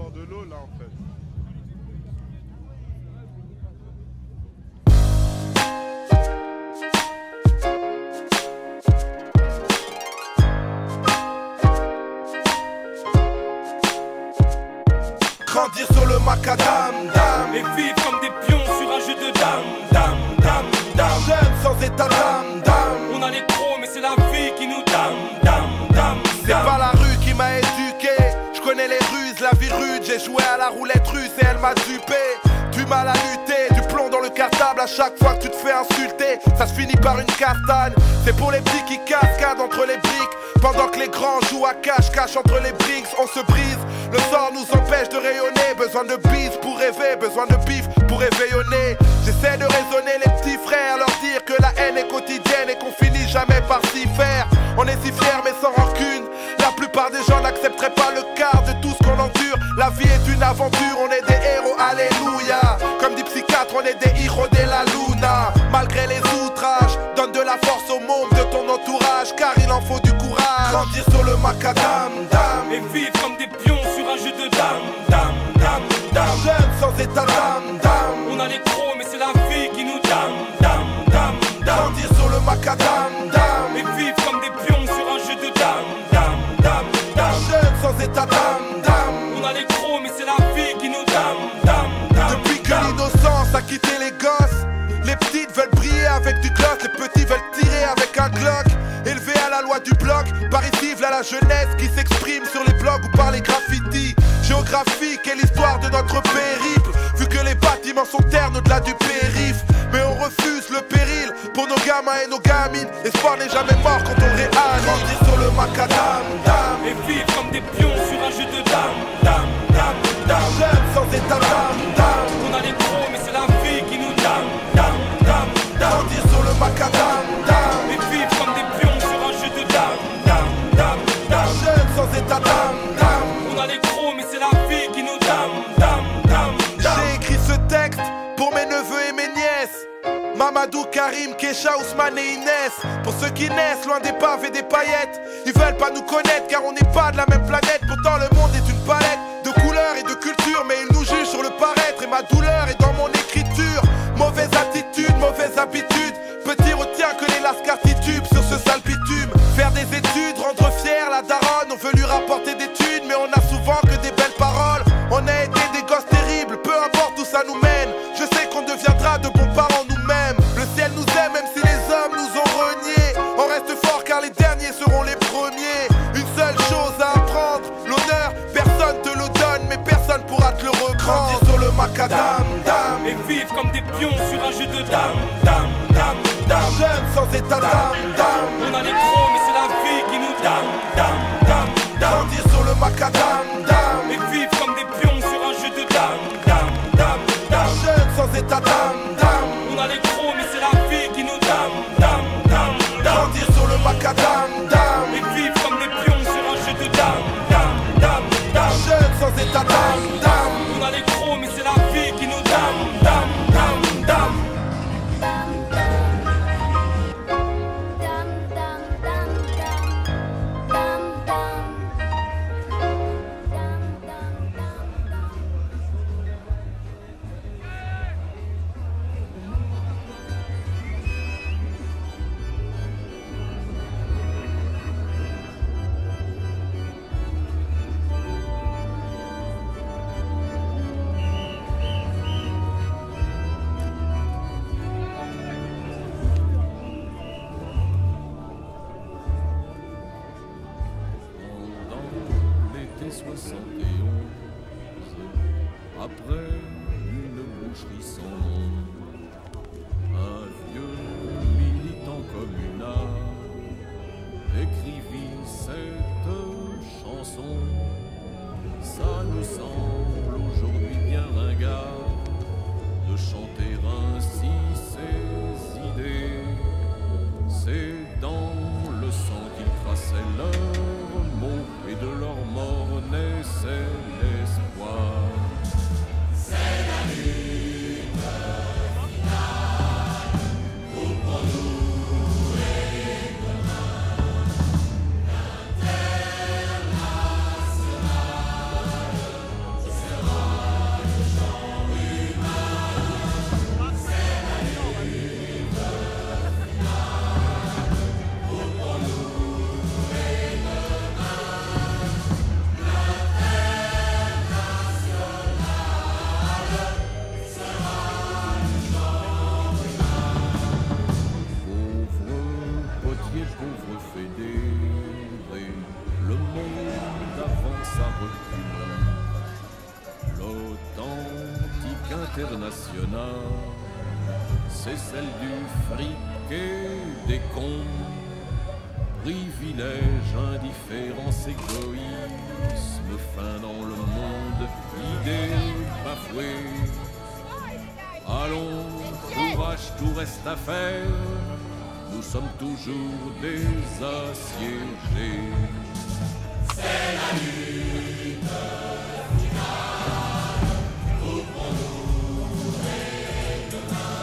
avoir de l'eau là en fait. Grandir sur le macadam, dam. Et vivre comme des pions sur un jeu de dames, dam, dam, dam. Jeune sans état d'âme, dam. On a les crocs mais c'est la vie qui nous dam, dam, dam. C'est pas la rue qui m'a éduqué. Je connais les ruses, la vie rude. J'ai joué à la roulette russe et elle m'a dupé. Du mal à lutter, du plomb dans le cartable. À chaque fois que tu te fais insulter, ça se finit par une castagne. C'est pour les petits qui cascadent entre les briques, pendant que les grands jouent à cache-cache entre les bricks. On se brise, le sort nous empêche de rayonner. Besoin de bise pour rêver, besoin de bif pour réveillonner. J'essaie de raisonner les petits frères, leur dire que la haine est quotidienne et qu'on finit jamais par s'y faire. On est si fiers mais sans rancune. La plupart des gens n'accepteraient pas le quart de tout ce qu'on endure. La vie est une aventure, on est des héros, alléluia. Comme dit psychiatre, on est des héros de la luna. Malgré les outrages, donne de la force aux membres de ton entourage, car il en faut du courage. Grandir sur le macadam, dam. Et vivre comme des pions sur un jeu de dames, dam, dam, dam. Jeune sans état d'âme, dam. On a les crocs mais c'est la vie qui nous dam, dam, dam, dam. Grandir sur le macadam, dam. Et vivre comme des pions sur un jeu de dames, dam, dam, dam. Jeune sans état d'âme, dam. On a les crocs mais c'est la vie qui nous dam, dam, dam. Depuis que l'innocence a quitté les gosses, les petites veulent briller avec du gloss, les petits veulent tirer avec un Glock. Élevés à la loi du bloc, par ici v'là la jeunesse qui s'exprime sur les blogs ou par les graffitis. Géographique est l'histoire de notre périple, vu que les bâtiments sont ternes au-delà du périph'. Mais on refuse le péril pour nos gamins et nos gamines. L'espoir n'est jamais mort quand on réanime. Grandir sur le macadam, dam. Et vivre comme des pions sur un jeu de dames, dam, dam, dam. Jeune sans état d'âme, dam. On a les crocs mais c'est la vie qui nous dam, dam, dam, dam. Grandir sur le macadam, dam. Et vivre comme des pions sur un jeu de dames, dam, dam, dam. Jeune sans état d'âme, dam. On a les crocs mais c'est la vie qui nous dam, dam, dam, dam. J'ai écrit ce texte pour mes neveux et mes nièces, Mamadou, Karim, Kesha, Ousmane et Inès. Pour ceux qui naissent loin des paves et des paillettes, ils veulent pas nous connaître car on n'est pas de la même planète. Pourtant le monde est une palette de couleurs et de cultures, mais ils nous jugent sur le paraître. Et ma douleur est dans mon écriture. Mauvaise attitude, mauvaise habitude. Petit retient que les lascars titubent sur ce sale bitume. Faire des études, rendre fier la daronne. On veut lui rapporter des thunes, mais on a souvent que des belles paroles. On a été des gosses terribles, peu importe où ça nous mène. Je sais qu'on deviendra de bons parents nous-mêmes. Le ciel nous aime même si les hommes nous ont reniés. On reste fort car les derniers seront les premiers. Une seule chose à apprendre, l'honneur, personne te le donne, mais personne pourra te le reprendre. Grandir sur le macadam, dam. Et vivre comme des pions sur un jeu de dames, dam, dam, dam. Jeune sans état d'âme, dam. On a les crocs mais c'est la vie qui nous dam, dam, dam, dam. Grandir sur le macadam, dam. Et vivre comme des pions sur un jeu de dames, dam, dam, dam. Jeune sans état d'âme, dam. On a les crocs mais c'est la vie qui nous dam, dam, dam, dam. Grandir sur le macadam, dam. Et vivre comme des pions sur un jeu de dames, dam, dam, dam. Jeune sans état d'âme, dam. On a les crocs mais c'est la vie qui nous dam, dam, dam, dam. c'est celle du fric et des cons. Privilège, indifférence, égoïsme, fin dans le monde, idées bafouées. Allons, courage, tout reste à faire, nous sommes toujours des assiégés. C'est la lutte finale, couvrons-nous dès demain.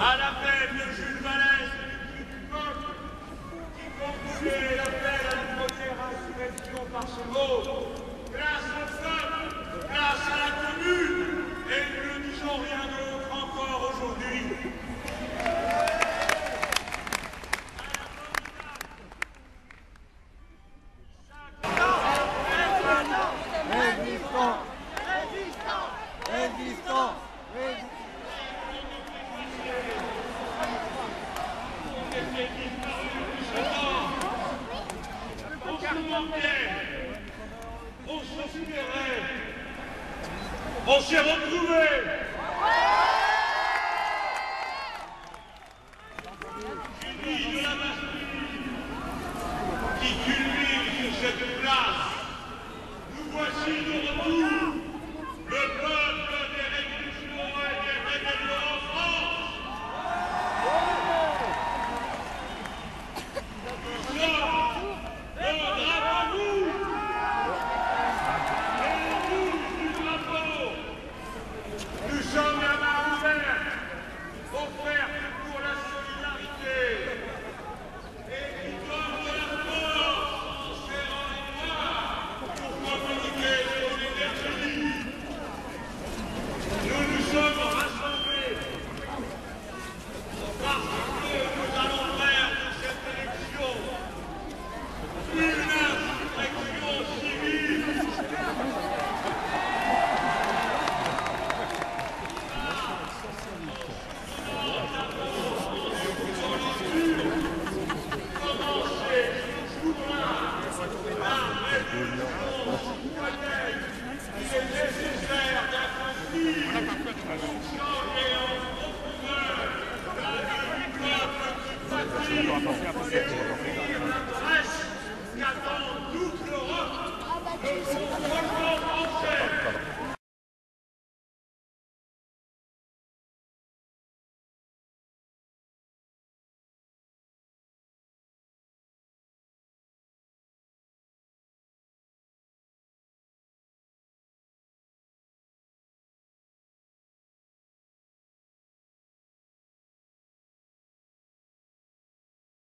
À l'appel de Jules Vallès et du peuple, qui concluait l'appel à la première insurrection par ce mot, place au peuple, place à la commune, et nous ne disons rien d'autre encore aujourd'hui. On s'est retrouvés.